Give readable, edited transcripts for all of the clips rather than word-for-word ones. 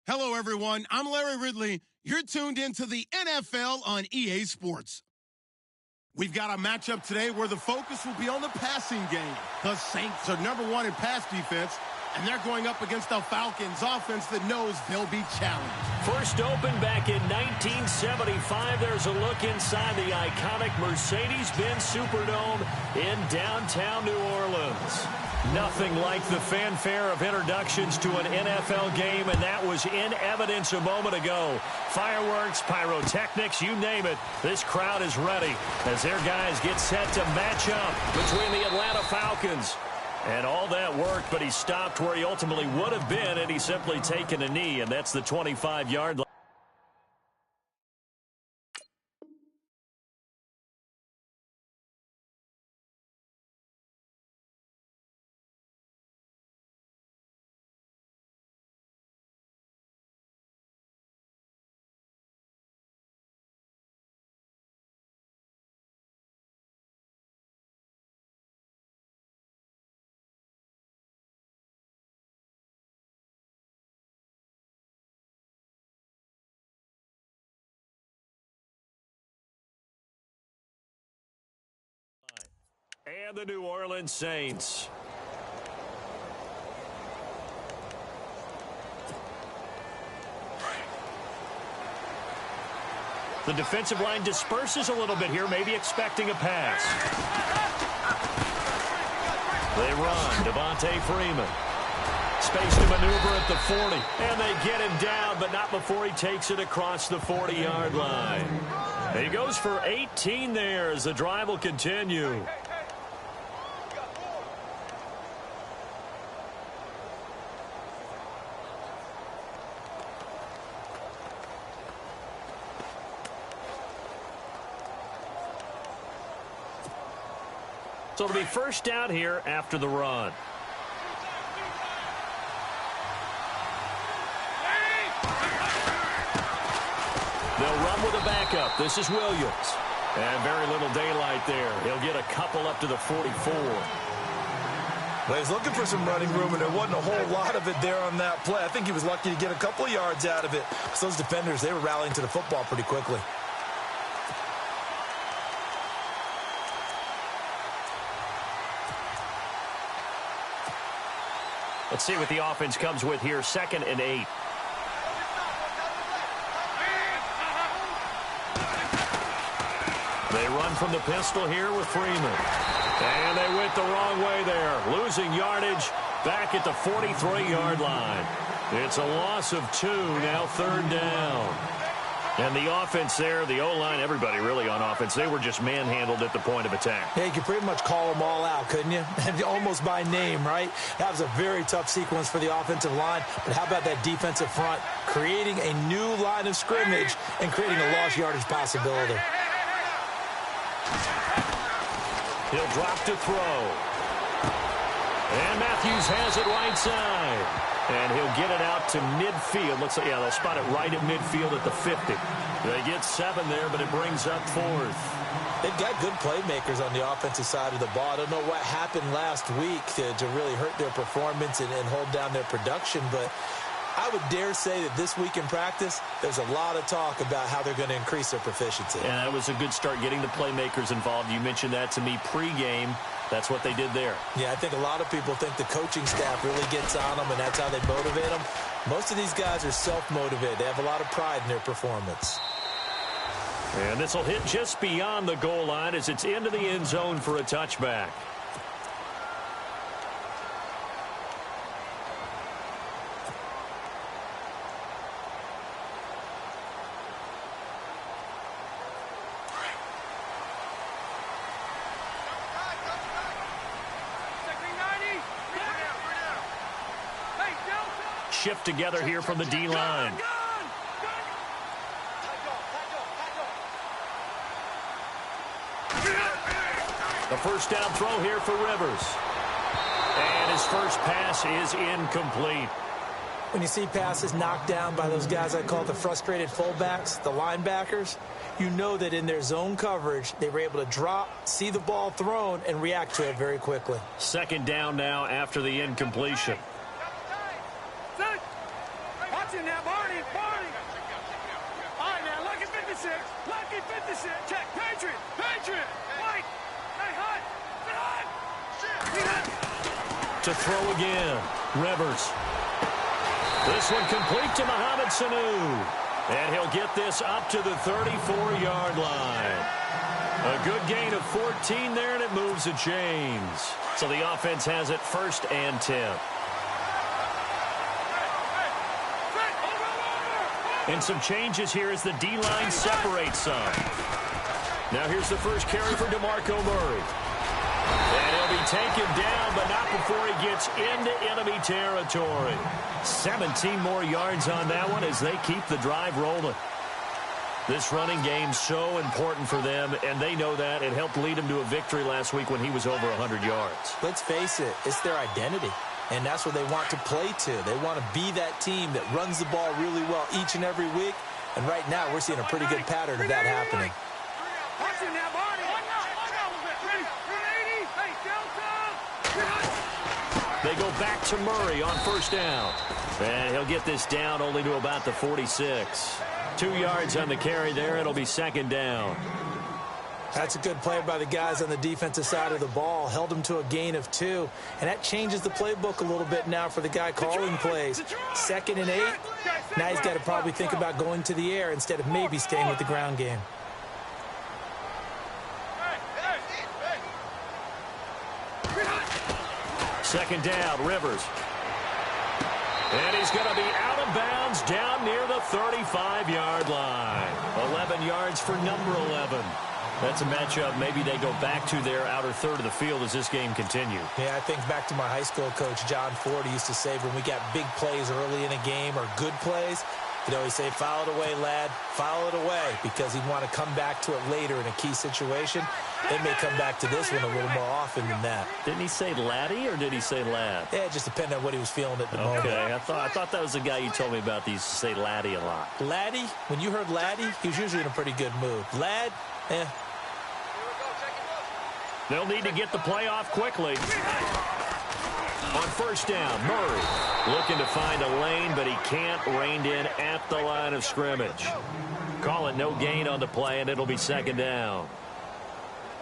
Hello, everyone. I'm Larry Ridley. You're tuned into the NFL on EA Sports. We've got a matchup today where the focus will be on the passing game. The Saints are #1 in pass defense, and they're going up against the Falcons offense that knows they'll be challenged. First opened back in 1975. There's a look inside the iconic Mercedes-Benz Superdome in downtown New Orleans. Nothing like the fanfare of introductions to an NFL game, and that was in evidence a moment ago. Fireworks, pyrotechnics, you name it. This crowd is ready as their guys get set to match up between the Atlanta Falcons. And all that worked, but he stopped where he ultimately would have been, and he's simply taken a knee, and that's the 25-yard line. And the New Orleans Saints. The defensive line disperses a little bit here, maybe expecting a pass. They run. Devontae Freeman. Space to maneuver at the 40. And they get him down, but not before he takes it across the 40-yard line. He goes for 18 there as the drive will continue. So it'll be first down here after the run. They'll run with a backup. This is Williams. And very little daylight there. He'll get a couple up to the 44. Well, he's looking for some running room, and there wasn't a whole lot of it there on that play. I think he was lucky to get a couple of yards out of it. So those defenders, they were rallying to the football pretty quickly. Let's see what the offense comes with here. 2nd and 8. They run from the pistol here with Freeman. And they went the wrong way there. Losing yardage back at the 43-yard line. It's a loss of 2, now 3rd down. And the offense there, the O-line, everybody really on offense, they were just manhandled at the point of attack. Yeah, you could pretty much call them all out, couldn't you? Almost by name, right? That was a very tough sequence for the offensive line. But how about that defensive front creating a new line of scrimmage and creating a lost yardage possibility? He'll drop to throw. And Matthews has it right side. And he'll get it out to midfield. Looks like, yeah, they'll spot it right at midfield at the 50. They get 7 there, but it brings up 4th. They've got good playmakers on the offensive side of the ball. I don't know what happened last week to really hurt their performance and hold down their production, but I would dare say that this week in practice, there's a lot of talk about how they're going to increase their proficiency. And that was a good start getting the playmakers involved. You mentioned that to me pregame. That's what they did there. Yeah, I think a lot of people think the coaching staff really gets on them, and that's how they motivate them. Most of these guys are self-motivated. They have a lot of pride in their performance. And this will hit just beyond the goal line as it's into the end zone for a touchback. Shift together here from the D-line. The first down throw here for Rivers. And his first pass is incomplete. When you see passes knocked down by those guys I call the frustrated fullbacks, the linebackers, you know that in their zone coverage, they were able to drop, see the ball thrown, and react to it very quickly. 2nd down now after the incompletion. Watching that ball. Get this in. Check. Patriot. Patriot. White. Hey, hot. To throw again. Rivers. This one complete to Mohamed Sanu. And he'll get this up to the 34-yard line. A good gain of 14 there, and it moves the chains. So the offense has it 1st and 10. And some changes here as the D-line separates some. Now here's the first carry for DeMarco Murray. And he'll be taken down, but not before he gets into enemy territory. 17 more yards on that one as they keep the drive rolling. This running game's so important for them, and they know that. It helped lead them to a victory last week when he was over 100 yards. Let's face it, it's their identity. And that's what they want to play to. They want to be that team that runs the ball really well each and every week. And right now, we're seeing a pretty good pattern of that happening. They go back to Murray on 1st down. And he'll get this down only to about the 46. 2 yards on the carry there. It'll be 2nd down. That's a good play by the guys on the defensive side of the ball. Held them to a gain of 2. And that changes the playbook a little bit now for the guy calling plays. 2nd and 8. Now he's got to probably think about going to the air instead of maybe staying with the ground game. Second down, Rivers. And he's going to be out of bounds down near the 35-yard line. 11 yards for number 11. That's a matchup maybe they go back to their outer third of the field as this game continues. Yeah, I think back to my high school coach, John Ford. He used to say when we got big plays early in a game or good plays, he'd always say, foul it away, lad, foul it away, because he'd want to come back to it later in a key situation. They may come back to this one a little more often than that. Didn't he say laddie or did he say lad? Yeah, it just depended on what he was feeling at the moment. Okay, I thought that was the guy you told me about that used to say laddie a lot. Laddie, when you heard laddie, he was usually in a pretty good mood. Lad, They'll need to get the play off quickly. On 1st down, Murray looking to find a lane, but he can't. Reined in at the line of scrimmage. Call it no gain on the play, and it'll be 2nd down.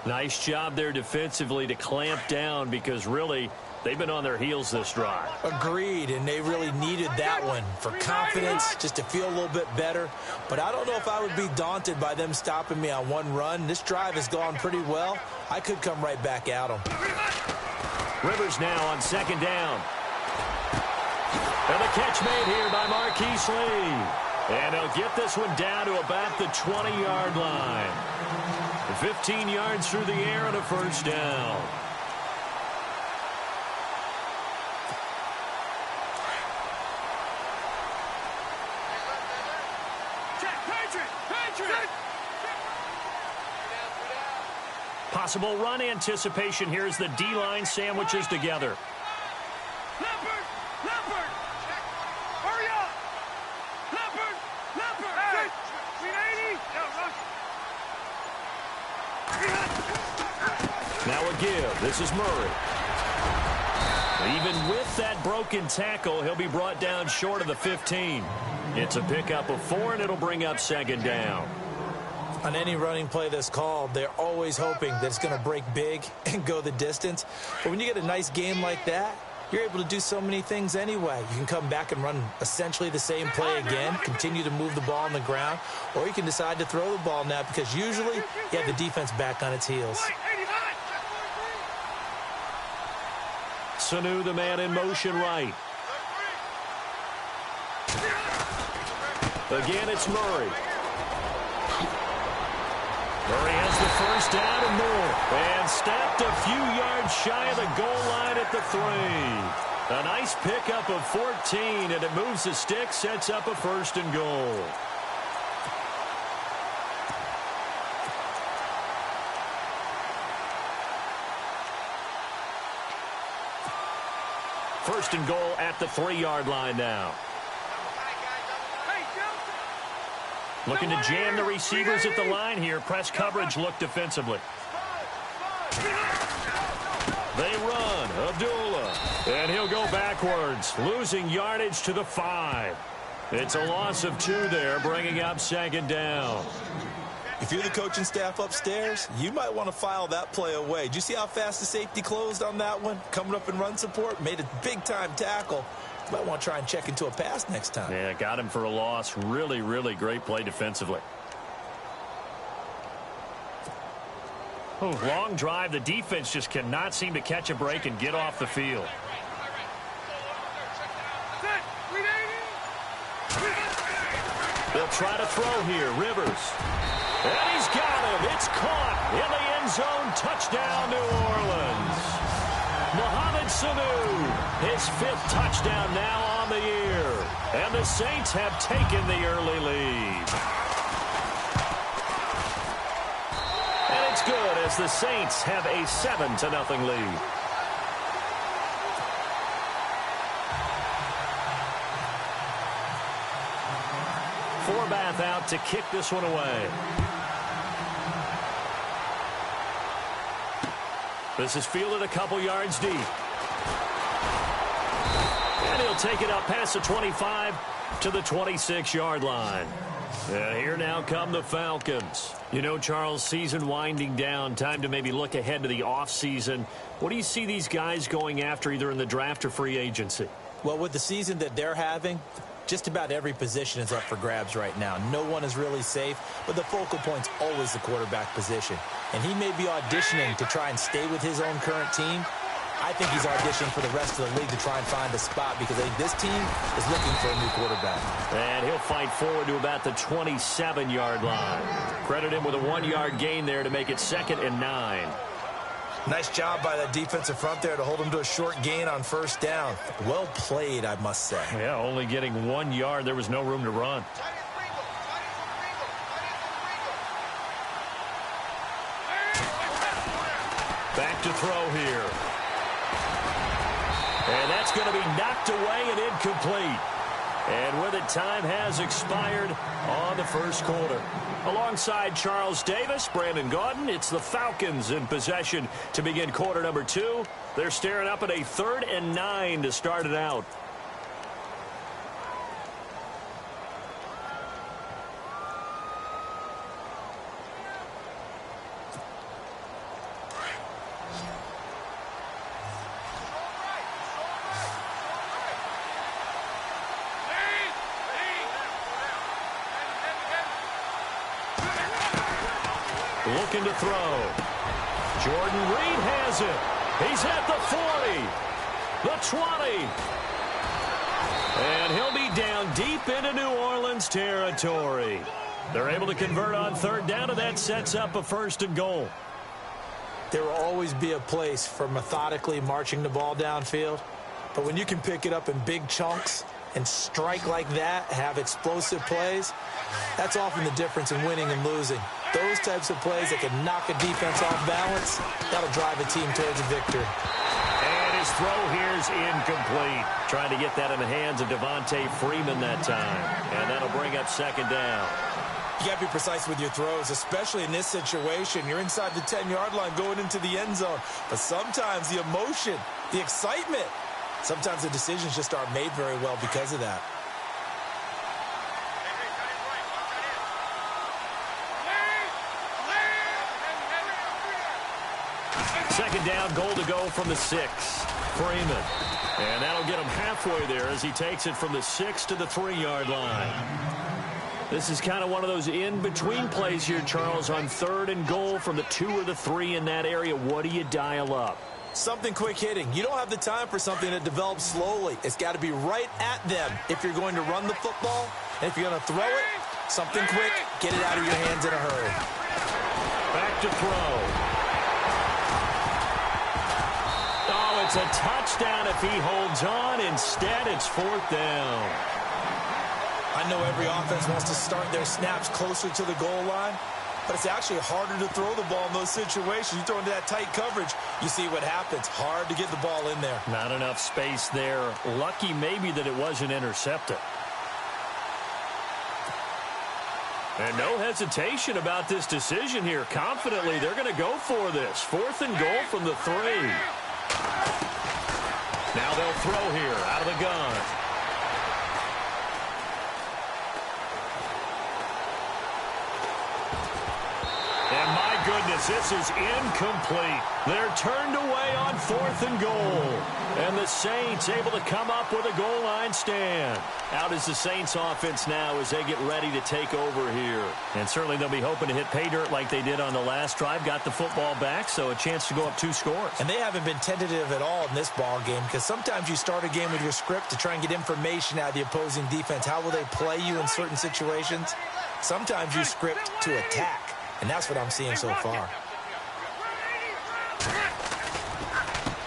Nice job there defensively to clamp down because really they've been on their heels this drive. Agreed, and they really needed that one for confidence, just to feel a little bit better. But I don't know if I would be daunted by them stopping me on one run. This drive has gone pretty well. I could come right back at them. Rivers now on 2nd down. And the catch made here by Marquise Lee. And he'll get this one down to about the 20-yard line. 15 yards through the air and a 1st down. Possible run anticipation here as the D-line sandwiches together. Leopard! Leopard! Hurry up! Leopard! Leopard! Hey! 380! Now a give. This is Murray. Even with that broken tackle, he'll be brought down short of the 15. It's a pickup of 4, and it'll bring up 2nd down. On any running play that's called, they're always hoping that it's going to break big and go the distance. But when you get a nice game like that, you're able to do so many things anyway. You can come back and run essentially the same play again, continue to move the ball on the ground, or you can decide to throw the ball now because usually you have the defense back on its heels. Sanu, the man in motion right. Again, it's Murray. Murray has the 1st down and more. And stopped a few yards shy of the goal line at the 3. A nice pickup of 14, and it moves the stick, sets up a 1st and goal. First and goal at the 3-yard line now. Looking to jam the receivers at the line here. Press coverage look defensively. They run. Abdullah. And he'll go backwards, losing yardage to the 5. It's a loss of 2 there, bringing up 2nd down. If you're the coaching staff upstairs, you might want to file that play away. Did you see how fast the safety closed on that one? Coming up in run support, made a big-time tackle. You might want to try and check into a pass next time. Yeah, got him for a loss. Really, really great play defensively. Long drive. The defense just cannot seem to catch a break and get off the field. They'll try to throw here. Rivers. And he's got him. It's caught in the end zone. Touchdown, New Orleans. Mohamed Sanu, his 5th touchdown now on the year. And the Saints have taken the early lead. And it's good as the Saints have a 7-0 lead. Forbath out to kick this one away. This is fielded a couple yards deep. And he'll take it up past the 25 to the 26-yard line. And here now come the Falcons. You know, Charles, season winding down. Time to maybe look ahead to the offseason. What do you see these guys going after either in the draft or free agency? Well, with the season that they're having, just about every position is up for grabs right now. No one is really safe, but the focal point's always the quarterback position. And he may be auditioning to try and stay with his own current team. I think he's auditioning for the rest of the league to try and find a spot because I think this team is looking for a new quarterback. And he'll fight forward to about the 27-yard line. Credit him with a 1-yard gain there to make it 2nd and 9. Nice job by that defensive front there to hold him to a short gain on 1st down. Well played, I must say. Yeah, only getting 1 yard. There was no room to run. Back to throw here. And that's going to be knocked away and incomplete. And with it, time has expired on the 1st quarter. Alongside Charles Davis, Brandon Gaudin, it's the Falcons in possession to begin quarter number 2. They're staring up at a 3rd and 9 to start it out. Looking to throw. Jordan Reed has it. He's at the 40, the 20. And he'll be down deep into New Orleans territory. They're able to convert on 3rd down, and that sets up a 1st and goal. There will always be a place for methodically marching the ball downfield. But when you can pick it up in big chunks and strike like that, have explosive plays, that's often the difference in winning and losing. Those types of plays that can knock a defense off balance, that'll drive a team towards a victory. And his throw here's incomplete. Trying to get that in the hands of Devontae Freeman that time. And that'll bring up 2nd down. You got to be precise with your throws, especially in this situation. You're inside the 10-yard line going into the end zone. But sometimes the emotion, the excitement, sometimes the decisions just aren't made very well because of that. 2nd down, goal to go from the 6. Freeman. And that'll get him halfway there as he takes it from the 6 to the 3-yard line. This is kind of one of those in-between plays here, Charles, on 3rd and goal from the 2 or the 3 in that area. What do you dial up? Something quick hitting. You don't have the time for something that develops slowly. It's got to be right at them if you're going to run the football. And if you're going to throw it, something quick, get it out of your hands in a hurry. Back to throw. Oh, it's a touchdown if he holds on. Instead, it's 4th down. I know every offense wants to start their snaps closer to the goal line, but it's actually harder to throw the ball in those situations. You throw into that tight coverage, you see what happens. Hard to get the ball in there. Not enough space there. Lucky maybe that it wasn't intercepted. And no hesitation about this decision here. Confidently, they're going to go for this. 4th and goal from the 3. Now they'll throw here out of the gun. as this is incomplete. They're turned away on 4th and goal. And the Saints able to come up with a goal line stand. Out is the Saints offense now as they get ready to take over here. And certainly they'll be hoping to hit pay dirt like they did on the last drive. Got the football back, so a chance to go up 2 scores. And they haven't been tentative at all in this ball game, because sometimes you start a game with your script to try and get information out of the opposing defense. How will they play you in certain situations? Sometimes you script to attack, and that's what I'm seeing so far.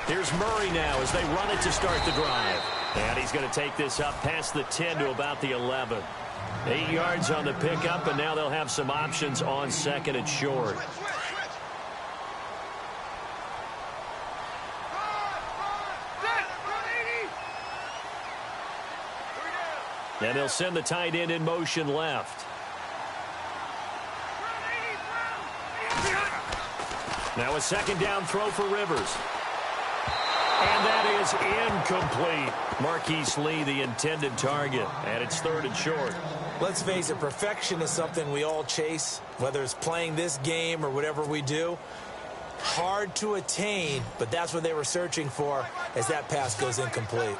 Here's Murray now as they run it to start the drive. And he's going to take this up past the 10 to about the 11. 8 yards on the pickup, and now they'll have some options on 2nd and short. And they'll send the tight end in motion left. Now a 2nd down throw for Rivers. And that is incomplete. Marquise Lee, the intended target, and it's 3rd and short. Let's face it, perfection is something we all chase, whether it's playing this game or whatever we do. Hard to attain, but that's what they were searching for as that pass goes incomplete.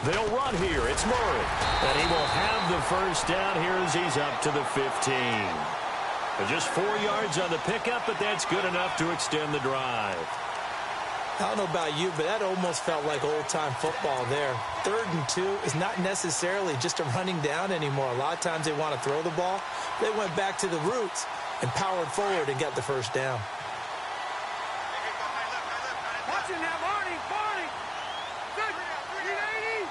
They'll run here. It's Murray. And he will have the first down here as he's up to the 15. Just 4 yards on the pickup, but that's good enough to extend the drive. I don't know about you, but that almost felt like old-time football there. 3rd and 2 is not necessarily just a running down anymore. A lot of times they want to throw the ball. They went back to the roots and powered forward and got the first down. Watch it now, Barney. Good. 380.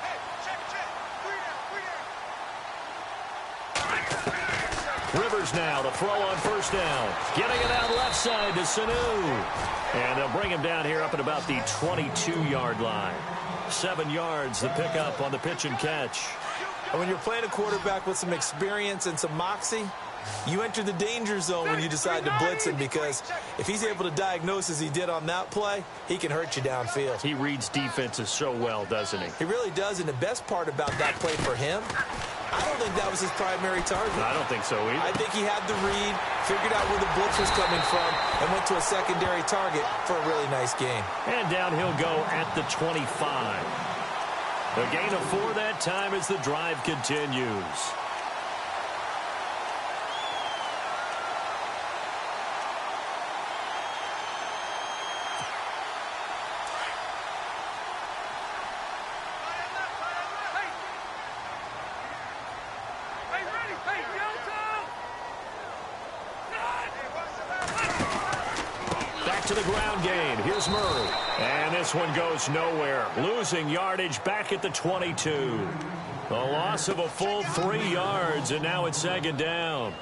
Rivers now to throw on 1st down. Getting it out left side to Sanu. And they'll bring him down here up at about the 22-yard line. 7 yards the pickup on the pitch and catch. And when you're playing a quarterback with some experience and some moxie, you enter the danger zone when you decide to blitz him, because if he's able to diagnose as he did on that play, he can hurt you downfield. He reads defenses so well, doesn't he? He really does, and the best part about that play for him, I don't think that was his primary target. I don't think so either. I think he had the read, figured out where the blitz was coming from, and went to a secondary target for a really nice gain. And down he'll go at the 25. A gain of 4 that time as the drive continues. To the ground game. Here's Murray. And this one goes nowhere. Losing yardage back at the 22. A loss of a full 3 yards, and now it's 2nd down.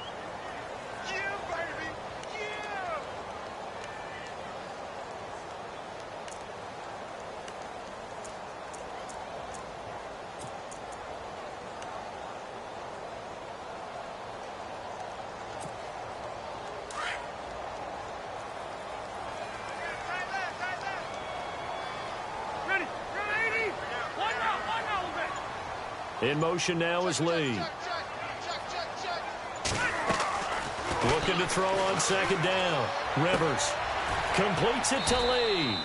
In motion now is Lee. Looking to throw on 2nd down. Rivers completes it to Lee.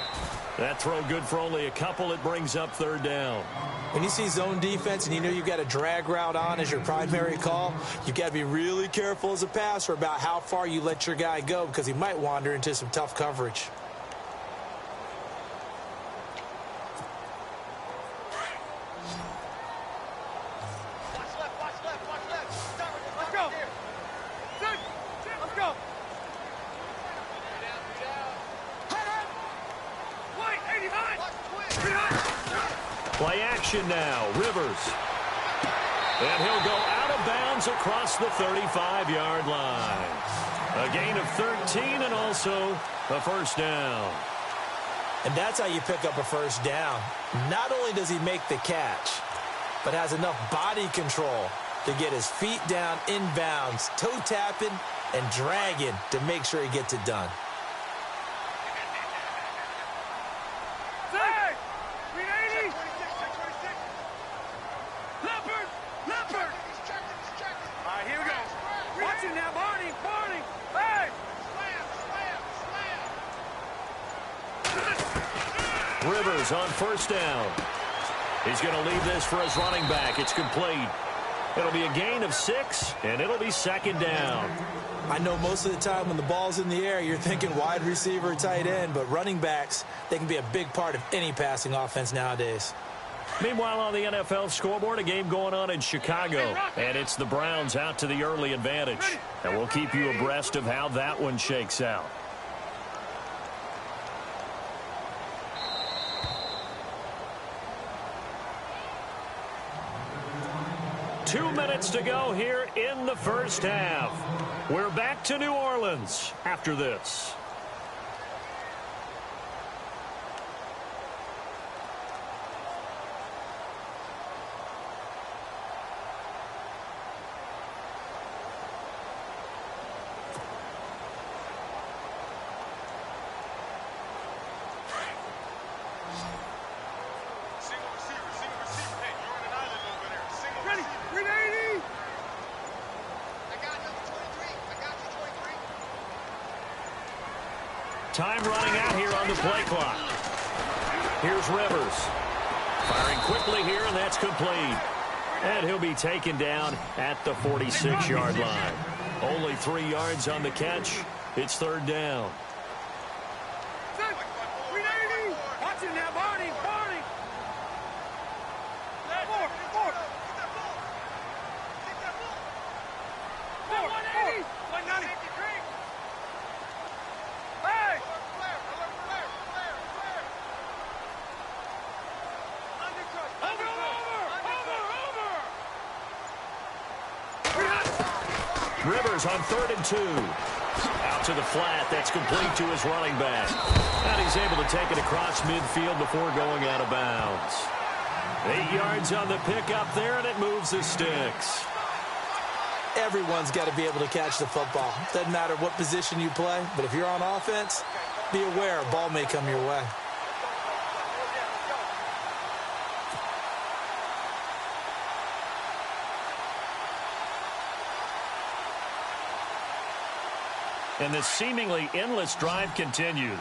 That throw good for only a couple. It brings up 3rd down. When you see zone defense and you know you've got a drag route on as your primary call, you've got to be really careful as a passer about how far you let your guy go, because he might wander into some tough coverage. Play action now. Rivers. And he'll go out of bounds across the 35-yard line. A gain of 13 and also a first down. And that's how you pick up a first down. Not only does he make the catch, but has enough body control to get his feet down inbounds, toe tapping and dragging to make sure he gets it done. All right, here we go. Watch it now, Barney. Rivers on first down. He's going to leave this for his running back. It's complete. It'll be a gain of 6, and it'll be second down. I know most of the time when the ball's in the air, you're thinking wide receiver, tight end, but running backs, they can be a big part of any passing offense nowadays. Meanwhile, on the NFL scoreboard, a game going on in Chicago, and it's the Browns out to the early advantage. And we'll keep you abreast of how that one shakes out. Two minutes to go here in the first half. We're back to New Orleans after this. Time running out here on the play clock. Here's Rivers. Firing quickly here, and that's complete. And he'll be taken down at the 46-yard line. Only 3 yards on the catch. It's third down. Watch it now, Barney. Barney. 180. 190. Rivers on 3rd and 2. Out to the flat. That's complete to his running back. And he's able to take it across midfield before going out of bounds. 8 yards on the pickup there, and it moves the sticks. Everyone's got to be able to catch the football. Doesn't matter what position you play, but if you're on offense, be aware a ball may come your way. And this seemingly endless drive continues.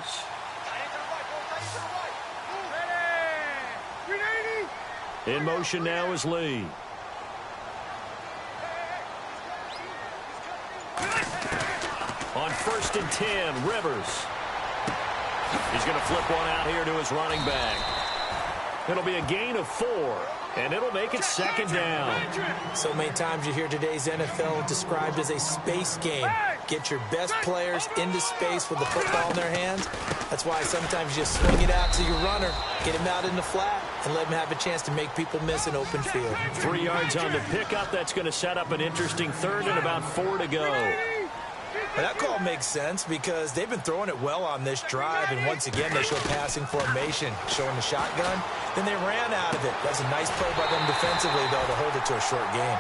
In motion now is Lee. On 1st and 10, Rivers. He's going to flip one out here to his running back. It'll be a gain of 4, and it'll make it second down. So many times you hear today's NFL described as a space game. Get your best players into space with the football in their hands. That's why sometimes you just swing it out to your runner, get him out in the flat, and let him have a chance to make people miss an open field. 3 yards on the pickup. That's going to set up an interesting third and about 4 to go. Well, that call makes sense because they've been throwing it well on this drive, and once again they show passing formation, showing the shotgun. Then they ran out of it. That's a nice play by them defensively, though, to hold it to a short game.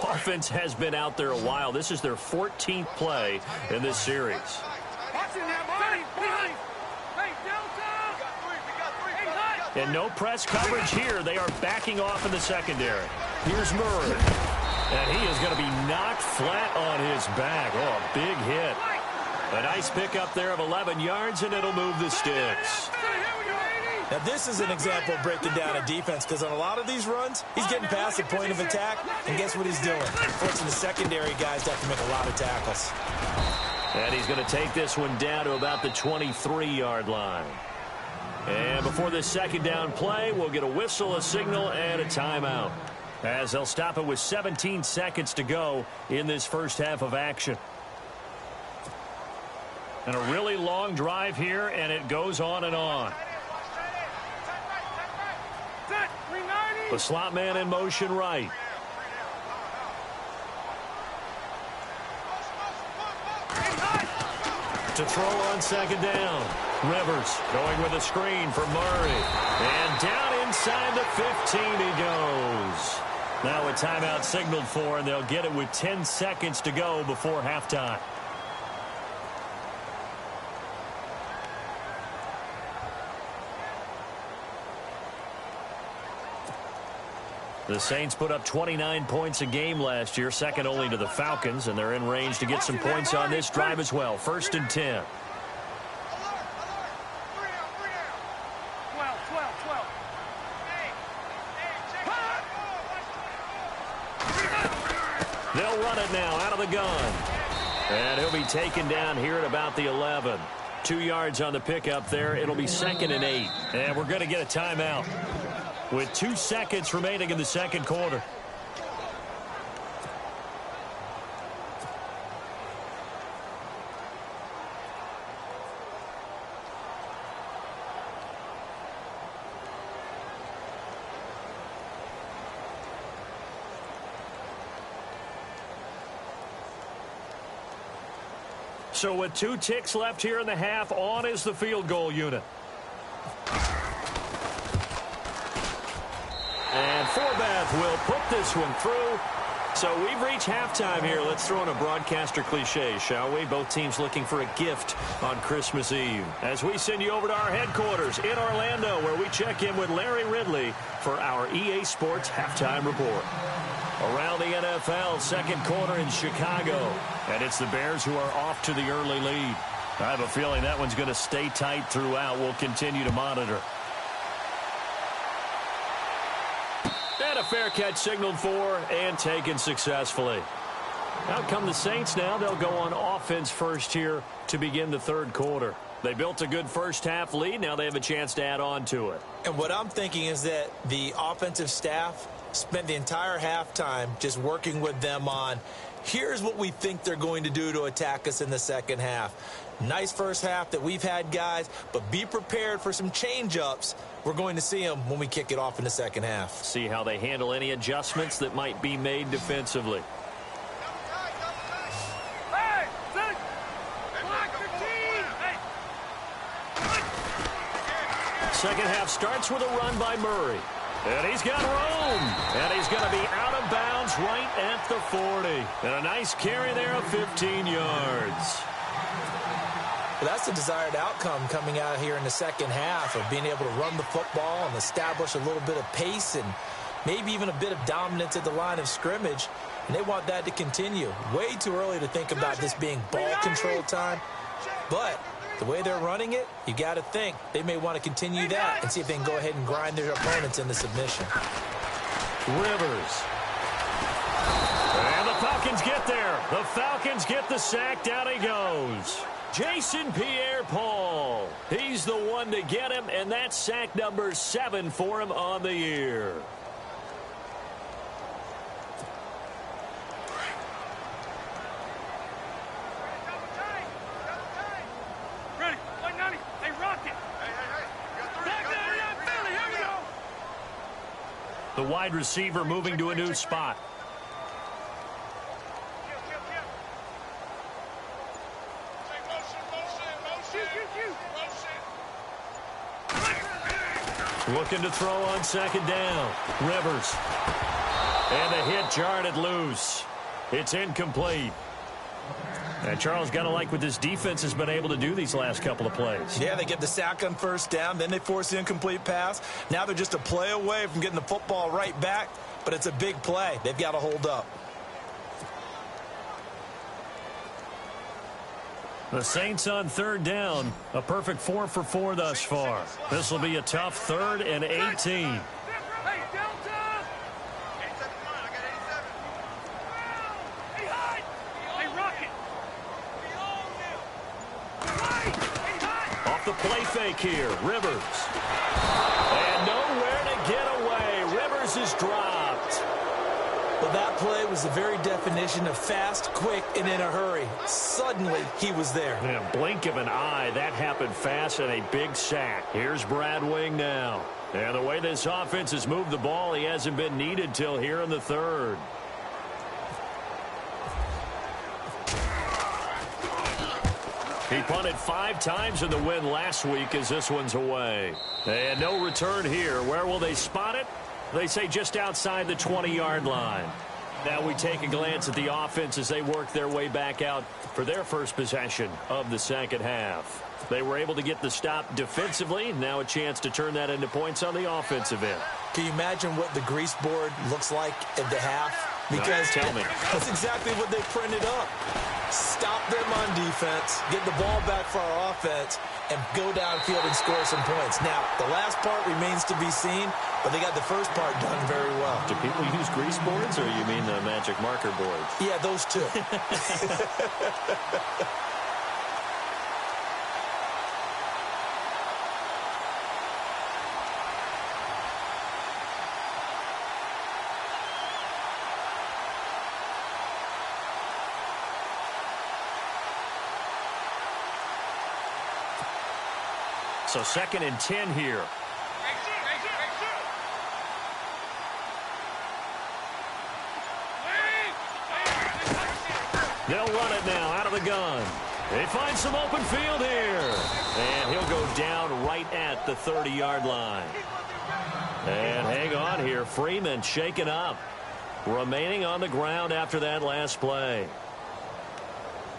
Offense has been out there a while. This is their 14th play in this series. And no press coverage here. They are backing off in the secondary. Here's Murray. And he is going to be knocked flat on his back. Oh, a big hit. A nice pickup there of 11 yards, and it'll move the sticks. Now, this is an example of breaking down a defense because on a lot of these runs, he's getting past the point of attack, and guess what he's doing? Forcing the secondary guys to have to make a lot of tackles. And he's going to take this one down to about the 23-yard line. And before this second down play, we'll get a whistle, a signal, and a timeout, as they'll stop it with 17 seconds to go in this first half of action. And a really long drive here, and it goes on and on. The slot man in motion right. To throw on second down. Rivers going with a screen for Murray. And down inside the 15 he goes. Now a timeout signaled for, and they'll get it with 10 seconds to go before halftime. The Saints put up 29 points a game last year, second only to the Falcons, and they're in range to get some points on this drive as well. 1st and 10. 12. They'll run it now out of the gun. And he'll be taken down here at about the 11. 2 yards on the pickup there. It'll be 2nd and 8. And we're going to get a timeout with 2 seconds remaining in the second quarter. So with 2 ticks left here in the half, on is the field goal unit. And Forbath will put this one through. So we've reached halftime here. Let's throw in a broadcaster cliche, shall we? Both teams looking for a gift on Christmas Eve. As we send you over to our headquarters in Orlando, where we check in with Larry Ridley for our EA Sports Halftime Report. Around the NFL, second quarter in Chicago. And it's the Bears who are off to the early lead. I have a feeling that one's going to stay tight throughout. We'll continue to monitor. And a fair catch signaled for and taken successfully. Out come the Saints now. They'll go on offense first here to begin the third quarter. They built a good first half lead. Now they have a chance to add on to it. And what I'm thinking is that the offensive staff spent the entire halftime just working with them on, here's what we think they're going to do to attack us in the second half. Nice first half that we've had, guys, but be prepared for some change-ups. We're going to see them when we kick it off in the second half. See how they handle any adjustments that might be made defensively. Hey, block your team. Second half starts with a run by Murray. And he's got room. And he's going to be out of bounds right at the 40. And a nice carry there of 15 yards. Well, that's the desired outcome coming out here in the second half of being able to run the football and establish a little bit of pace and maybe even a bit of dominance at the line of scrimmage. And they want that to continue. Way too early to think about this being ball control time. But the way they're running it, you got to think they may want to continue that and see if they can go ahead and grind their opponents into submission. Rivers. And the Falcons get there. The Falcons get the sack. Down he goes. Jason Pierre-Paul. He's the one to get him, and that's sack number 7 for him on the year. Ready. Like 90. Hey, Rocket. Back there, yeah, Billy. Here we go. The wide receiver moving to a new spot. Looking to throw on second down. Rivers. And the hit jarred it loose. It's incomplete. And Charles, got to like what this defense has been able to do these last couple of plays. Yeah, they get the sack on first down, then they force the incomplete pass. Now they're just a play away from getting the football right back, but it's a big play. They've got to hold up. The Saints on third down. A perfect 4 for 4 thus far. This will be a tough 3rd and 18. Hey, Delta. 87 mine. I got 87. Hey, hide. Hey, Rocket. Hey, hide. Off the play fake here. Rivers. And nowhere to get away. Rivers is dropped. Well, that play was the very definition of fast, quick, and in a hurry. Suddenly, he was there. In a blink of an eye, that happened fast and a big sack. Here's Brad Wing now. And the way this offense has moved the ball, he hasn't been needed till here in the 3rd. He punted 5 times in the win last week as this one's away. And no return here. Where will they spot it? They say just outside the 20-yard line. Now we take a glance at the offense as they work their way back out for their first possession of the second half. They were able to get the stop defensively. Now a chance to turn that into points on the offensive end. Can you imagine what the grease board looks like at the half? Because tell me. That's exactly what they printed up. Stop them on defense, get the ball back for our offense, and go downfield and score some points. Now, the last part remains to be seen, but they got the first part done very well. Do people use grease boards, or you mean the magic marker boards? Yeah, those two. So 2nd and 10 here. They'll run it now out of the gun. They find some open field here. And he'll go down right at the 30-yard line. And hang on here. Freeman shaken up. Remaining on the ground after that last play.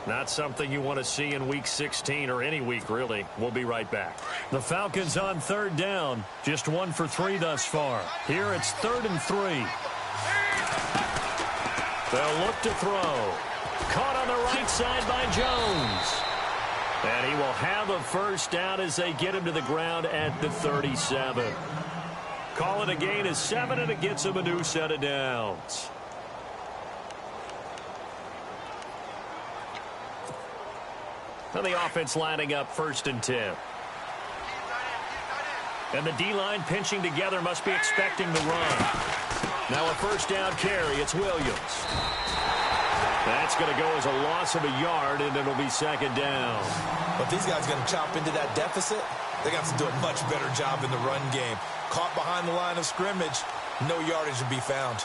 Not something you want to see in Week 16 or any week, really. We'll be right back. The Falcons on 3rd down. Just 1 for 3 thus far. Here it's 3rd and 3. They'll look to throw. Caught on the right side by Jones. And he will have a first down as they get him to the ground at the 37. Call it a gain of 7, and it gets him a new set of downs. And the offense lining up 1st and 10. And the D-line pinching together, must be expecting the run. Now a first down carry. It's Williams. That's going to go as a loss of a yard, and it'll be 2nd down. But these guys are going to chop into that deficit. They got to do a much better job in the run game. Caught behind the line of scrimmage, no yardage to be found.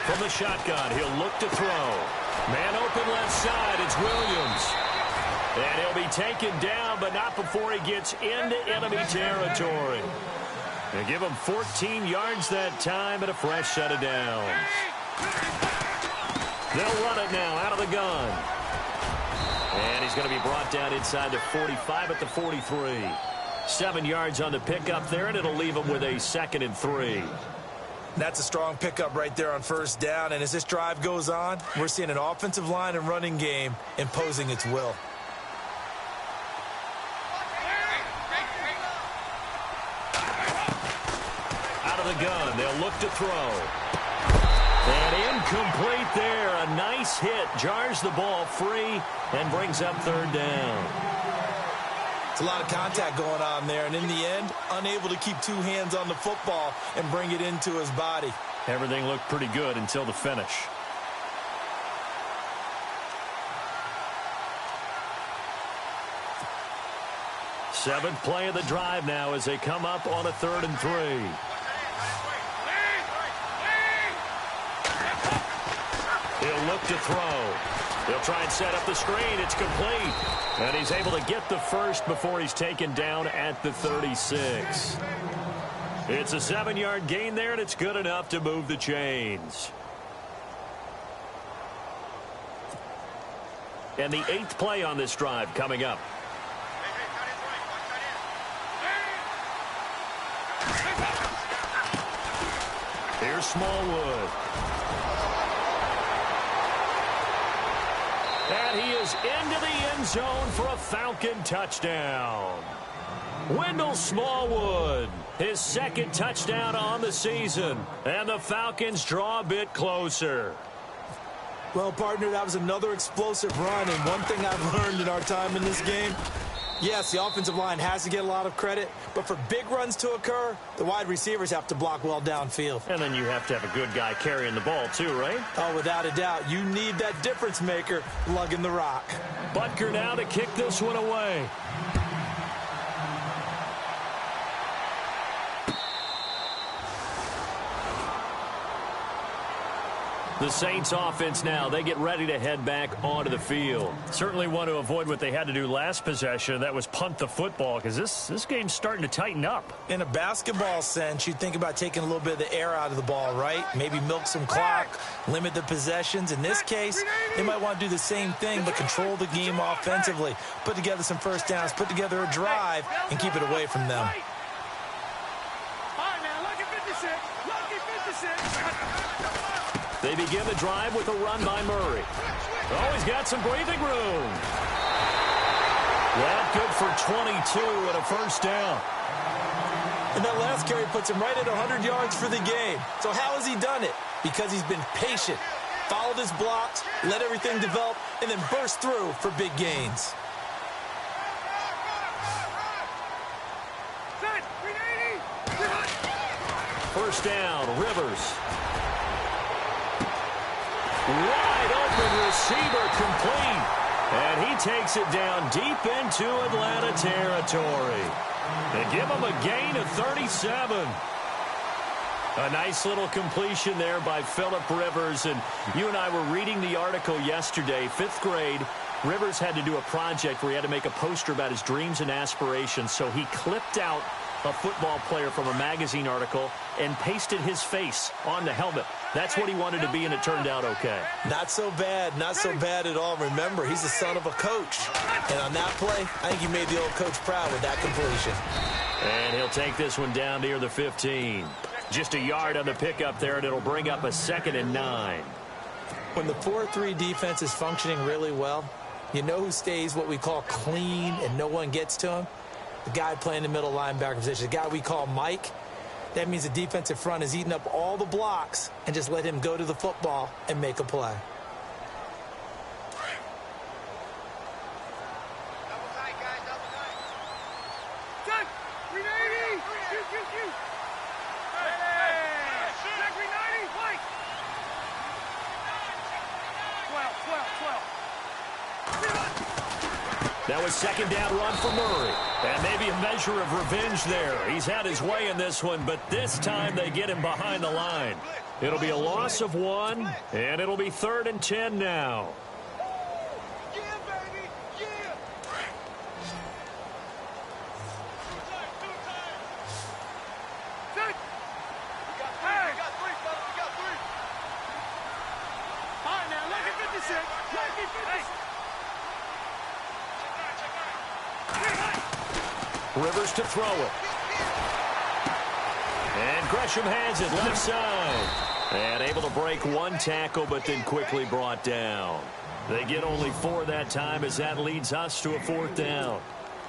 From the shotgun, he'll look to throw. Man open left side, it's Williams. And he'll be taken down, but not before he gets into enemy territory. They give him 14 yards that time and a fresh set of downs. They'll run it now out of the gun. And he's going to be brought down inside the 45 at the 43. 7 yards on the pickup there, and it'll leave him with a 2nd and 3. That's a strong pickup right there on first down. And as this drive goes on, we're seeing an offensive line and running game imposing its will. Out of the gun, they'll look to throw. And incomplete there. A nice hit. Jars the ball free and brings up 3rd down. It's a lot of contact going on there, and in the end, unable to keep 2 hands on the football and bring it into his body. Everything looked pretty good until the finish. Seventh play of the drive now as they come up on a 3rd and 3. He'll look to throw. He'll try and set up the screen. It's complete. And he's able to get the first before he's taken down at the 36. It's a 7-yard gain there, and it's good enough to move the chains. And the 8th play on this drive coming up. Here's Smallwood. And he is into the end zone for a Falcon touchdown. Wendell Smallwood, his 2nd touchdown on the season. And the Falcons draw a bit closer. Well, partner, that was another explosive run, and one thing I've learned in our time in this game, yes, the offensive line has to get a lot of credit, but for big runs to occur, the wide receivers have to block well downfield. And then you have to have a good guy carrying the ball too, right? Oh, without a doubt. You need that difference maker lugging the rock. Butker now to kick this one away. The Saints offense now, they get ready to head back onto the field. Certainly want to avoid what they had to do last possession. That was punt the football, because this game's starting to tighten up. In a basketball sense, you think about taking a little bit of the air out of the ball, right? Maybe milk some clock, limit the possessions. In this case, they might want to do the same thing, but control the game offensively. Put together some first downs, put together a drive, and keep it away from them. They begin the drive with a run by Murray. Oh, he's got some breathing room. Well, good for 22 and a first down. And that last carry puts him right at 100 yards for the game. So how has he done it? Because he's been patient, followed his blocks, let everything develop, and then burst through for big gains. First down, Rivers. Wide open receiver complete. And he takes it down deep into Atlanta territory. They give him a gain of 37. A nice little completion there by Phillip Rivers. And you and I were reading the article yesterday, 5th grade. Rivers had to do a project where he had to make a poster about his dreams and aspirations. So he clipped out a football player from a magazine article and pasted his face on the helmet. That's what he wanted to be, and it turned out okay. Not so bad. Not so bad at all. Remember, he's the son of a coach. And on that play, I think he made the old coach proud with that completion. And he'll take this one down near the 15. Just a yard on the pickup there, and it'll bring up a 2nd and 9. When the 4-3 defense is functioning really well, you know who stays what we call clean and no one gets to him? The guy playing the middle linebacker position, the guy we call Mike. That means the defensive front is eating up all the blocks and just let him go to the football and make a play. Double tight, guys, double tight. Good. 390. Shoot. Hey. Check 390. White. 12. That was 2nd down run for Murray. And maybe a measure of revenge there. He's had his way in this one, but this time they get him behind the line. It'll be a loss of 1, and it'll be 3rd and 10 now. Yeah, baby. Yeah. Good. We got 3, fellas. We got 3. All right, now, look at 56. Look at 56. Rivers to throw it. And Gresham has it left side. And able to break one tackle, but then quickly brought down. They get only 4 that time as that leads us to a 4th down.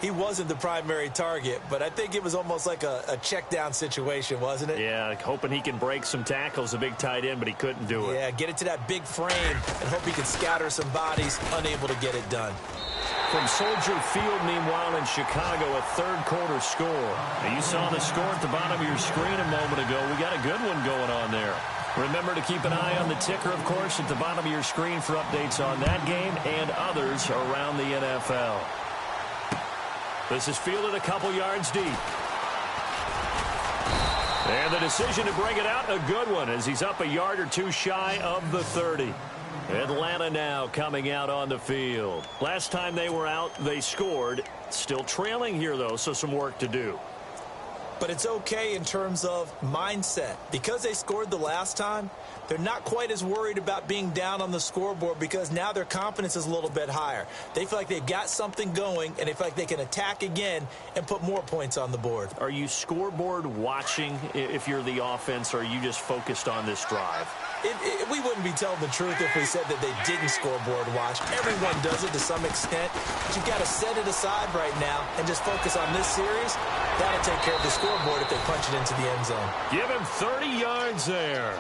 He wasn't the primary target, but I think it was almost like a check down situation, wasn't it? Yeah, hoping he can break some tackles, a big tight end, but he couldn't do it. Yeah, get it to that big frame and hope he can scatter some bodies, unable to get it done. From Soldier Field, meanwhile, in Chicago, a 3rd quarter score. Now, you saw the score at the bottom of your screen a moment ago. We got a good one going on there. Remember to keep an eye on the ticker, of course, at the bottom of your screen for updates on that game and others around the NFL. This is fielded a couple yards deep. And the decision to bring it out, a good one, as he's up a yard or 2 shy of the 30. Atlanta now coming out on the field. Last time they were out, they scored. Still trailing here, though, so some work to do. But it's okay in terms of mindset. Because they scored the last time, they're not quite as worried about being down on the scoreboard because now their confidence is a little bit higher. They feel like they've got something going, and they feel like they can attack again and put more points on the board. Are you scoreboard watching if you're the offense, or are you just focused on this drive? We wouldn't be telling the truth if we said that they didn't scoreboard watch. Everyone does it to some extent, but you've got to set it aside right now and just focus on this series. That'll take care of the scoreboard if they punch it into the end zone. Give him 30 yards there.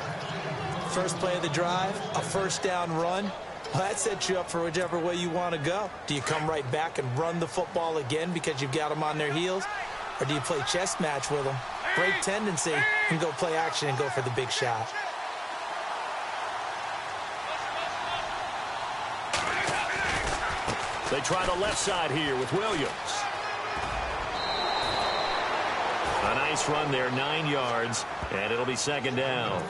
First play of the drive, a first down run. Well, that sets you up for whichever way you want to go. Do you come right back and run the football again because you've got them on their heels? Or do you play chess match with them, break tendency, and go play action and go for the big shot? They try the left side here with Williams. A nice run there, 9 yards, and it'll be second down.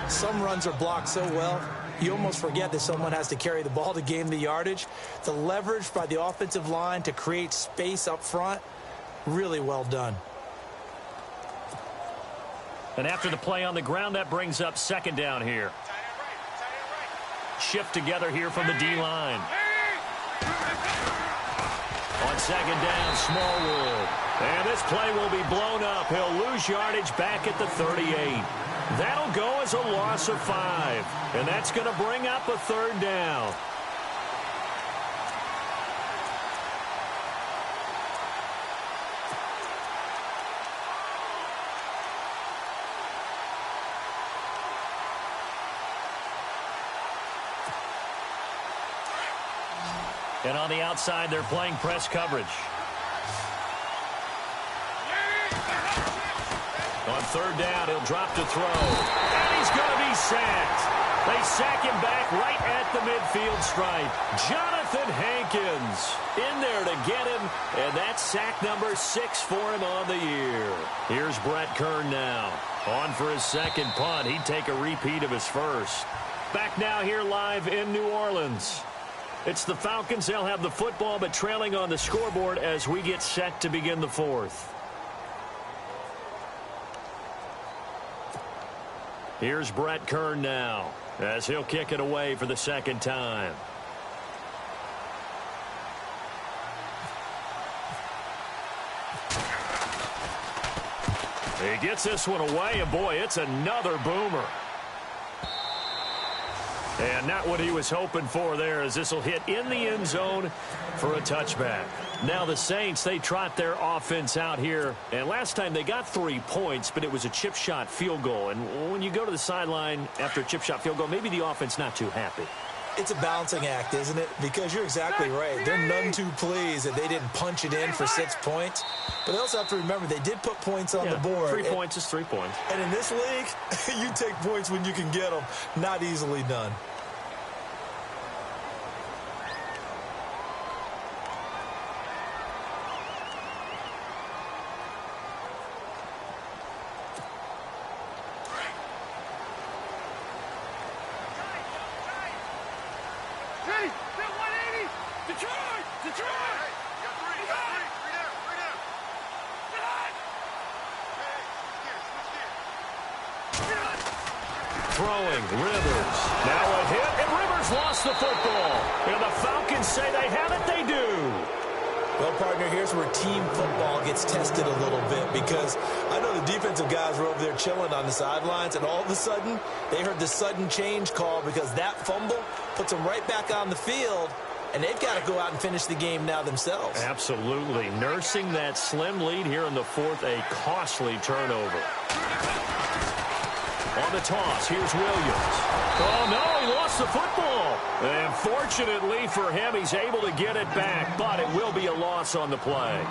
Some runs are blocked so well, you almost forget that someone has to carry the ball to gain the yardage. The leverage by the offensive line to create space up front, really well done. And after the play on the ground, that brings up second down here. Shift together here from the D-line. On second down, Smallwood. And this play will be blown up. He'll lose yardage back at the 38. That'll go as a loss of 5. And that's going to bring up a third down. And on the outside, they're playing press coverage. On third down, he'll drop to throw. And he's going to be sacked. They sack him back right at the midfield stripe. Jonathan Hankins in there to get him. And that's sack number 6 for him on the year. Here's Brett Kern now. On for his second punt. He'd take a repeat of his first. Back now here live in New Orleans. It's the Falcons. They'll have the football, but trailing on the scoreboard as we get set to begin the fourth. Here's Brett Kern now as he'll kick it away for the second time. He gets this one away, and boy, it's another boomer. And not what he was hoping for there, as this will hit in the end zone for a touchback. Now the Saints, they trot their offense out here. And last time they got 3 points, but it was a chip shot field goal. And when you go to the sideline after a chip shot field goal, maybe the offense not too happy. It's a balancing act, isn't it? Because you're exactly right. They're none too pleased that they didn't punch it in for 6 points. But they also have to remember they did put points on the board. 3 points is 3 points. And in this league, you take points when you can get them. Not easily done. Ready? Set 180! Detroit! Detroit! Hey, you got three down. Hey, switch gears. Throwing, Rivers. Now a hit, and Rivers lost the football. And the Falcons say they have it, they do. Well, partner, here's where team football gets tested a little bit, because I know the defensive guys were over there chilling on the sidelines, and all of a sudden, they heard the sudden change call because that fumble puts them right back on the field, and they've got to go out and finish the game now themselves. Absolutely. Nursing that slim lead here in the fourth, a costly turnover. On the toss, here's Williams. Oh, no, he lost the football. And fortunately for him, he's able to get it back, but it will be a loss on the play.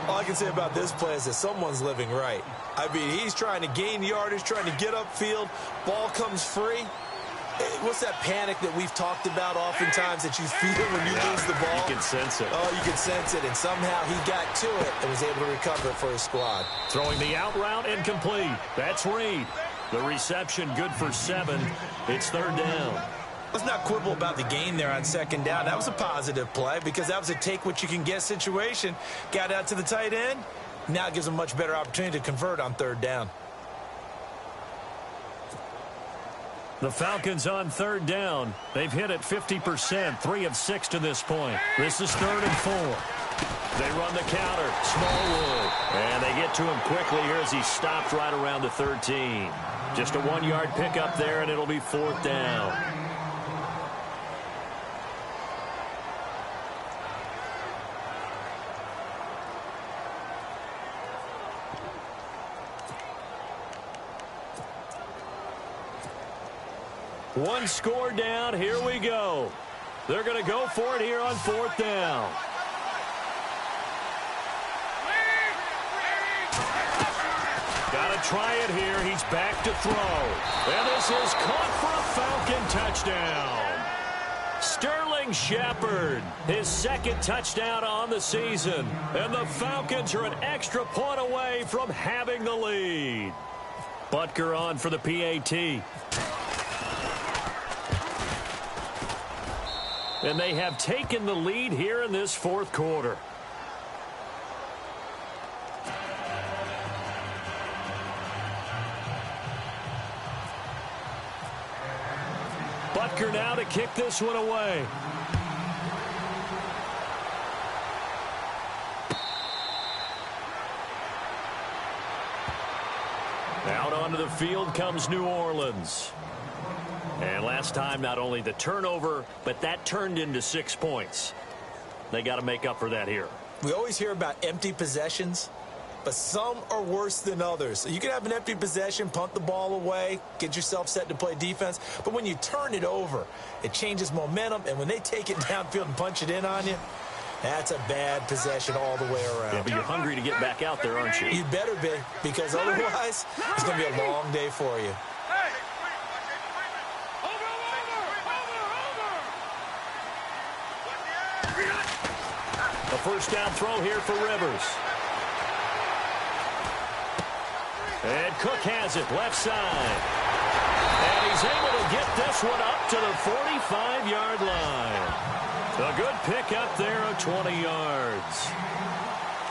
All I can say about this play is that someone's living right. I mean, he's trying to gain yardage, trying to get upfield. Ball comes free. What's that panic that we've talked about oftentimes that you feel when you lose the ball? You can sense it. Oh, you can sense it, and somehow he got to it and was able to recover it for his squad. Throwing the out route and complete. That's Reed. The reception good for 7. It's third down. Let's not quibble about the gain there on second down. That was a positive play because that was a take-what-you-can-get situation. Got out to the tight end. Now it gives them a much better opportunity to convert on third down. The Falcons on third down. They've hit it 50%, 3 of 6 to this point. This is 3rd and 4. They run the counter. Smallwood. And they get to him quickly here as he stopped right around the 13. Just a 1-yard pickup there, and it'll be 4th down. One score down. Here we go. They're going to go for it here on 4th down. Got to try it here. He's back to throw. And this is caught for a Falcon touchdown. Sterling Shepard, his 2nd touchdown on the season. And the Falcons are an extra point away from having the lead. Butker on for the PAT. And they have taken the lead here in this 4th quarter. Butker now to kick this one away. Out onto the field comes New Orleans. And last time, not only the turnover, but that turned into 6 points. They got to make up for that here. We always hear about empty possessions, but some are worse than others. So you can have an empty possession, punt the ball away, get yourself set to play defense. But when you turn it over, it changes momentum. And when they take it downfield and punch it in on you, that's a bad possession all the way around. Yeah, but you're hungry to get back out there, aren't you? You better be, because otherwise, it's going to be a long day for you. A first down throw here for Rivers. And Cook has it, left side. And he's able to get this one up to the 45-yard line. A good pickup there of 20 yards.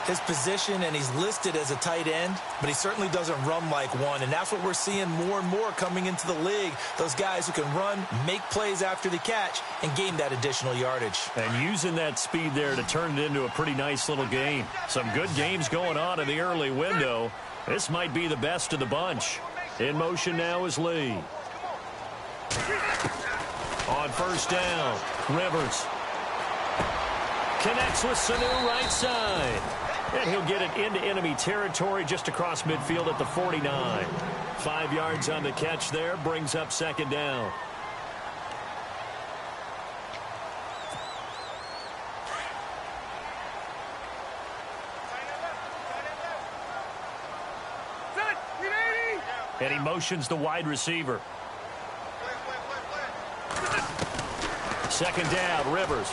His position, and he's listed as a tight end, but he certainly doesn't run like one, and that's what we're seeing more and more coming into the league. Those guys who can run, make plays after the catch, and gain that additional yardage. And using that speed there to turn it into a pretty nice little game. Some good games going on in the early window. This might be the best of the bunch. In motion now is Lee. On first down, Rivers connects with Sanu right side. And he'll get it into enemy territory just across midfield at the 49. 5 yards on the catch there, brings up 2nd down. And he motions the wide receiver. 2nd down, Rivers.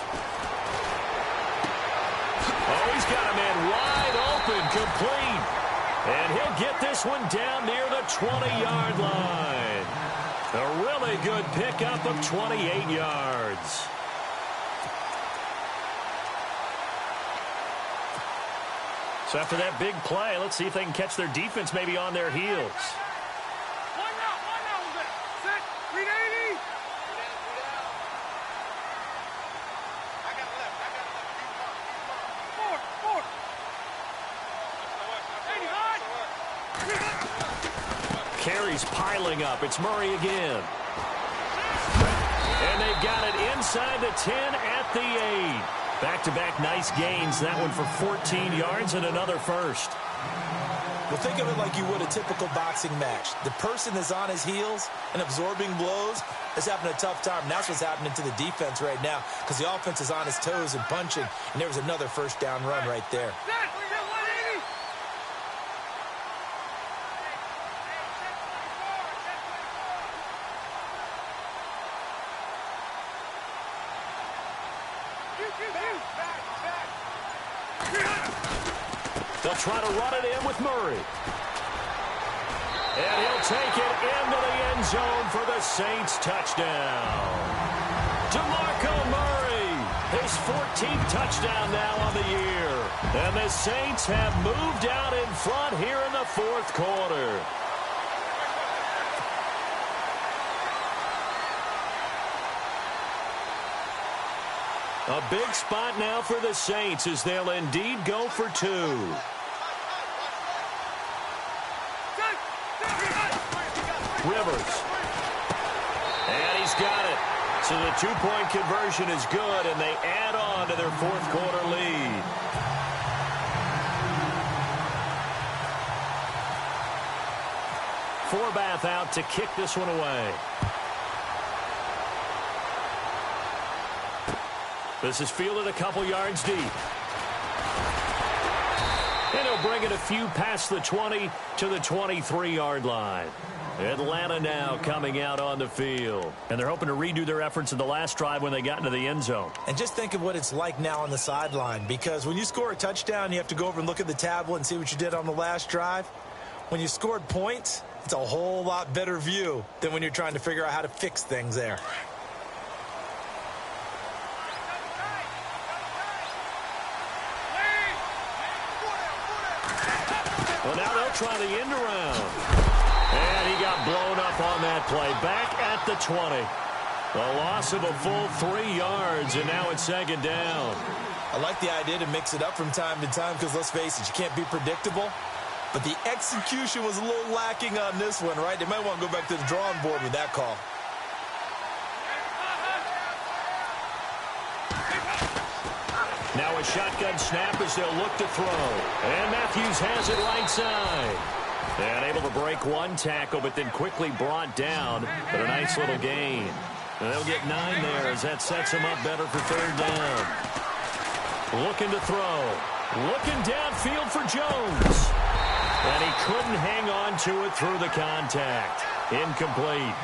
Oh, he's got a man wide open, complete. And he'll get this one down near the 20-yard line. A really good pickup of 28 yards. So after that big play, let's see if they can catch their defense maybe on their heels. Carries piling up. It's Murray again. And they've got it inside the 10 at the 8. Back-to-back nice gains. That one for 14 yards and another first. Well, think of it like you would a typical boxing match. The person that's on his heels and absorbing blows is having a tough time. And that's what's happening to the defense right now, because the offense is on his toes and punching. And there was another first down run right there. They'll try to run it in with Murray. And he'll take it into the end zone for the Saints touchdown. DeMarco Murray, his 14th touchdown now on the year. And the Saints have moved out in front here in the 4th quarter. A big spot now for the Saints as they'll indeed go for 2. Rivers. And he's got it. So the 2-point conversion is good, and they add on to their 4th quarter lead. Forbath out to kick this one away. This is fielded a couple yards deep. And he'll bring it a few past the 20 to the 23-yard line. Atlanta now coming out on the field. And they're hoping to redo their efforts in the last drive when they got into the end zone. And just think of what it's like now on the sideline, because when you score a touchdown, you have to go over and look at the tablet and see what you did on the last drive. When you scored points, it's a whole lot better view than when you're trying to figure out how to fix things there. Well, now they'll try the end around. And he got blown up on that play. Back at the 20. A loss of a full 3 yards, and now it's second down. I like the idea to mix it up from time to time because, let's face it, you can't be predictable. But the execution was a little lacking on this one, right? They might want to go back to the drawing board with that call. Now a shotgun snap as they'll look to throw. And Matthews has it right side. And able to break one tackle, but then quickly brought down. But a nice little gain. And they'll get 9 there as that sets them up better for third down. Looking to throw. Looking downfield for Jones. And he couldn't hang on to it through the contact. Incomplete.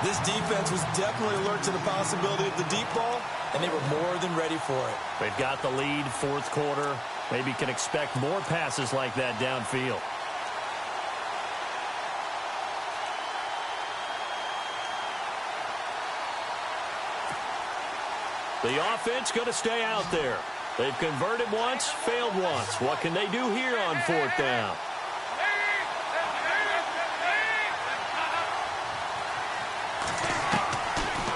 This defense was definitely alert to the possibility of the deep ball, and they were more than ready for it. They've got the lead, fourth quarter. Maybe can expect more passes like that downfield. The offense going to stay out there. They've converted once, failed once. What can they do here on fourth down?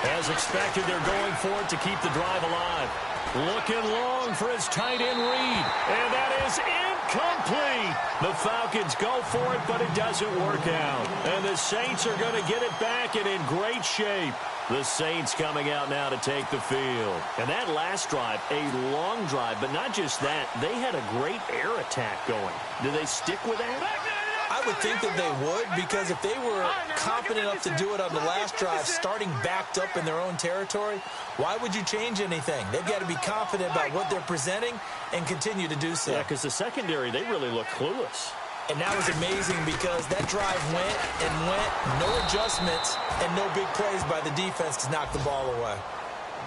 As expected, they're going for it to keep the drive alive. Looking long for his tight end read. And that is incomplete. The Falcons go for it, but it doesn't work out. And the Saints are going to get it back and in great shape. The Saints coming out now to take the field. And that last drive, a long drive, but not just that. They had a great air attack going. Do they stick with that? I would think that they would, because if they were confident enough to do it on the last drive, starting backed up in their own territory, why would you change anything? They've got to be confident about what they're presenting and continue to do so. Yeah, because the secondary, they really look clueless. And that was amazing because that drive went and went, no adjustments, and no big plays by the defense to knock the ball away.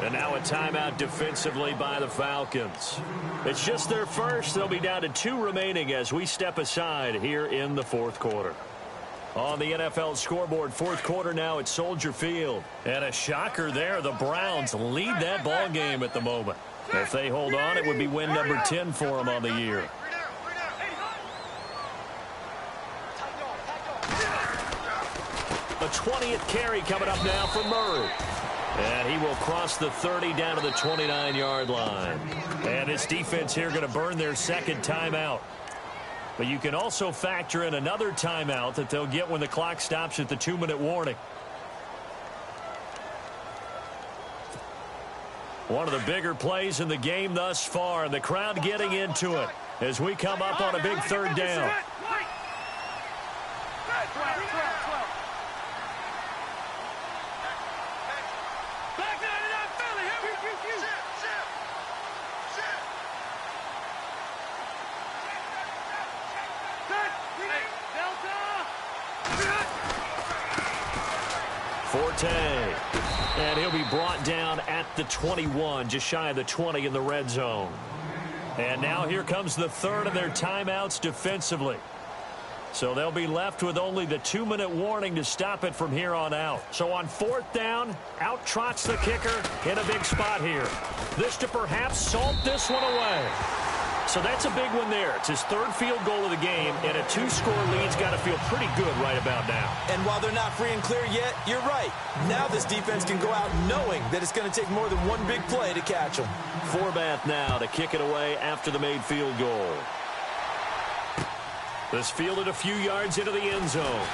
And now a timeout defensively by the Falcons. It's just their first. They'll be down to 2 remaining as we step aside here in the fourth quarter. On the NFL scoreboard, fourth quarter now at Soldier Field. And a shocker there. The Browns lead that ball game at the moment. If they hold on, it would be win number 10 for them on the year. A 20th carry coming up now for Murray. And he will cross the 30 down to the 29-yard line. And this defense here going to burn their second timeout. But you can also factor in another timeout that they'll get when the clock stops at the 2-minute warning. One of the bigger plays in the game thus far, and the crowd getting into it as we come up on a big third down. Forte. And he'll be brought down at the 21, just shy of the 20 in the red zone. And now here comes the third of their timeouts defensively. So they'll be left with only the 2-minute warning to stop it from here on out. So on fourth down, out trots the kicker in a big spot here. This to perhaps salt this one away. So that's a big one there. It's his third field goal of the game, and a 2-score lead's got to feel pretty good right about now. And while they're not free and clear yet, you're right. Now this defense can go out knowing that it's going to take more than one big play to catch them. Forbath now to kick it away after the made field goal. This fielded a few yards into the end zone.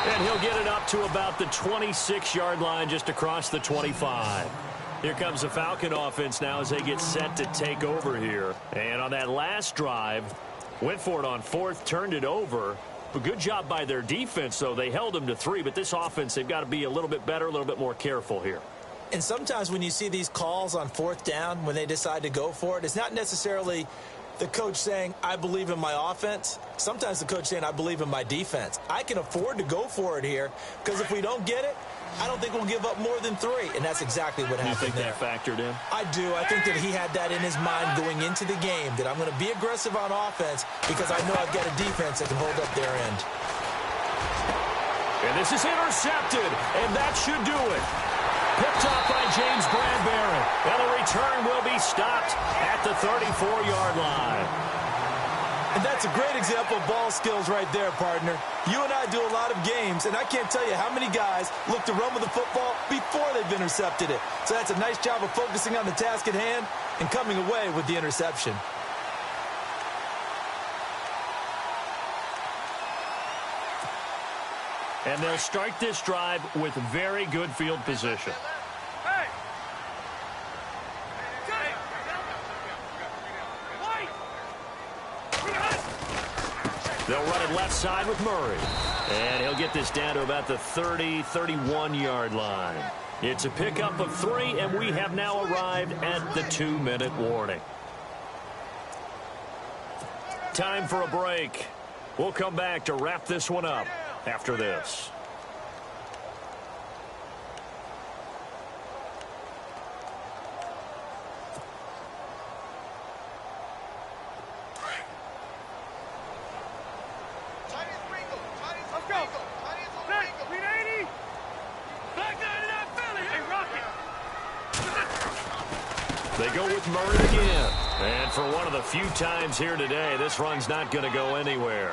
And he'll get it up to about the 26-yard line just across the 25. Here comes the Falcon offense now as they get set to take over here. And on that last drive, went for it on fourth, turned it over. A good job by their defense, though. They held them to 3, but this offense, they've got to be a little bit better, a little bit more careful here. And sometimes when you see these calls on fourth down, when they decide to go for it, it's not necessarily the coach saying, I believe in my offense. Sometimes the coach saying, I believe in my defense. I can afford to go for it here because if we don't get it, I don't think we'll give up more than 3. And that's exactly what happened there. You think that factored in? I do. I think that he had that in his mind going into the game, that I'm going to be aggressive on offense because I know I've got a defense that can hold up their end. And this is intercepted, and that should do it. Picked off by James Bradbury. And the return will be stopped at the 34-yard line. And that's a great example of ball skills right there, partner. You and I do a lot of games, and I can't tell you how many guys look to run with the football before they've intercepted it. So that's a nice job of focusing on the task at hand and coming away with the interception. And they'll start this drive with very good field position. They'll run it left side with Murray. And he'll get this down to about the 30, 31-yard line. It's a pickup of 3, and we have now arrived at the 2-minute warning. Time for a break. We'll come back to wrap this one up after this. They go with Murray again. And for one of the few times here today, this run's not going to go anywhere.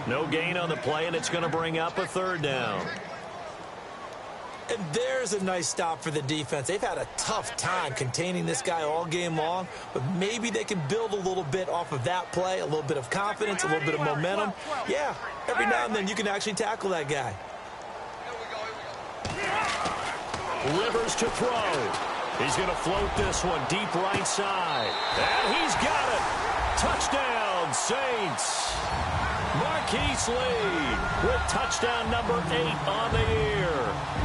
No gain on the play, and it's going to bring up a 3rd down. And there's a nice stop for the defense. They've had a tough time containing this guy all game long, but maybe they can build a little bit off of that play, a little bit of confidence, a little bit of momentum. Yeah, every now and then you can actually tackle that guy. Rivers to throw. He's going to float this one deep right side. And he's got it. Touchdown, Saints. Marquise Lee with touchdown number 8 on the year.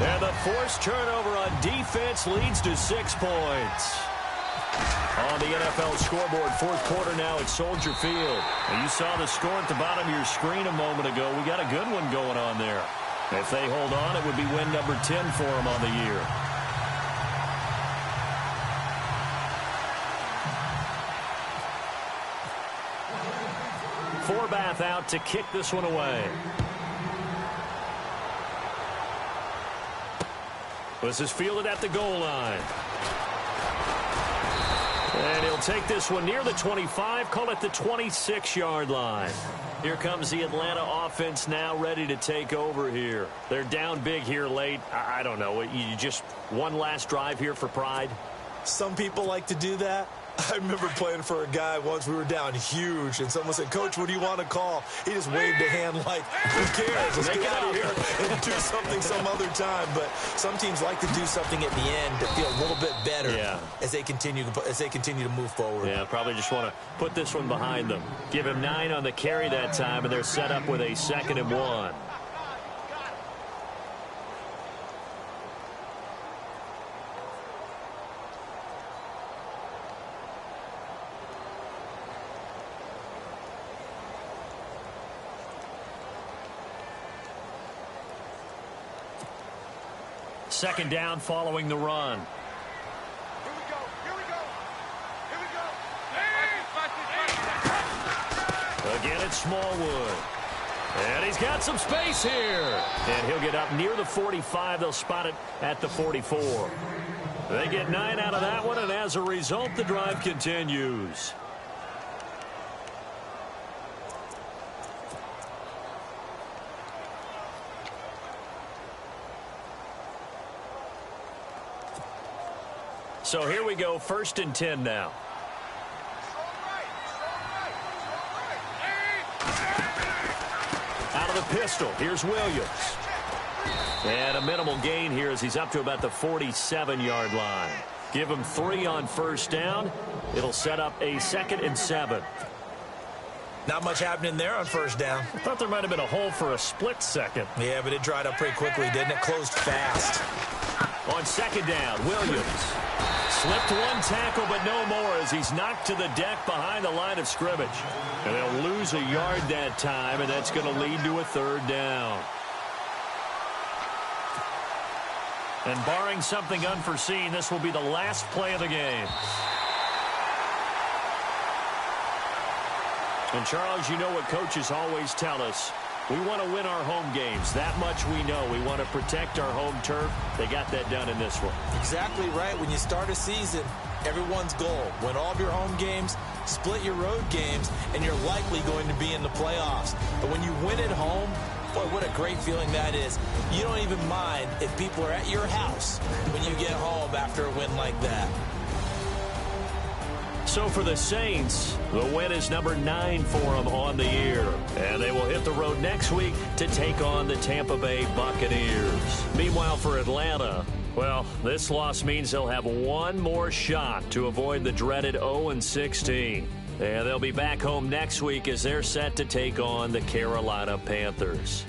And the forced turnover on defense leads to 6 points. On the NFL scoreboard, 4th quarter now at Soldier Field. And you saw the score at the bottom of your screen a moment ago. We got a good one going on there. If they hold on, it would be win number 10 for them on the year. Forbath out to kick this one away. This is fielded at the goal line. And he'll take this one near the 25, call it the 26-yard line. Here comes the Atlanta offense now ready to take over here. They're down big here late. I don't know. You just one last drive here for pride? Some people like to do that. I remember playing for a guy once. We were down huge, and someone said, Coach, what do you want to call? He just waved a hand like, who cares? Let's get out of here and do something some other time. But some teams like to do something at the end to feel a little bit better as they continue to move forward. Yeah, probably just want to put this one behind them. Give him 9 on the carry that time, and they're set up with a 2nd and 1. Second down following the run. Here we go. Here we go. Here we go. Again, it's Smallwood. And he's got some space here. And he'll get up near the 45. They'll spot it at the 44. They get 9 out of that one, and as a result, the drive continues. So here we go, 1st and 10 now. Out of the pistol, here's Williams. And a minimal gain here as he's up to about the 47-yard line. Give him 3 on 1st down. It'll set up a 2nd and 7. Not much happening there on 1st down. I thought there might have been a hole for a split second. Yeah, but it dried up pretty quickly, didn't it? Closed fast. On second down, Williams slipped one tackle, but no more as he's knocked to the deck behind the line of scrimmage. And they'll lose a yard that time, and that's going to lead to a third down. And barring something unforeseen, this will be the last play of the game. And, Charles, you know what coaches always tell us. We want to win our home games. That much we know. We want to protect our home turf. They got that done in this one. Exactly right. When you start a season, everyone's goal, win all of your home games, split your road games, and you're likely going to be in the playoffs. But when you win at home, boy, what a great feeling that is. You don't even mind if people are at your house when you get home after a win like that. So for the Saints, the win is number 9 for them on the year. And they will hit the road next week to take on the Tampa Bay Buccaneers. Meanwhile, for Atlanta, well, this loss means they'll have one more shot to avoid the dreaded 0-16. And they'll be back home next week as they're set to take on the Carolina Panthers.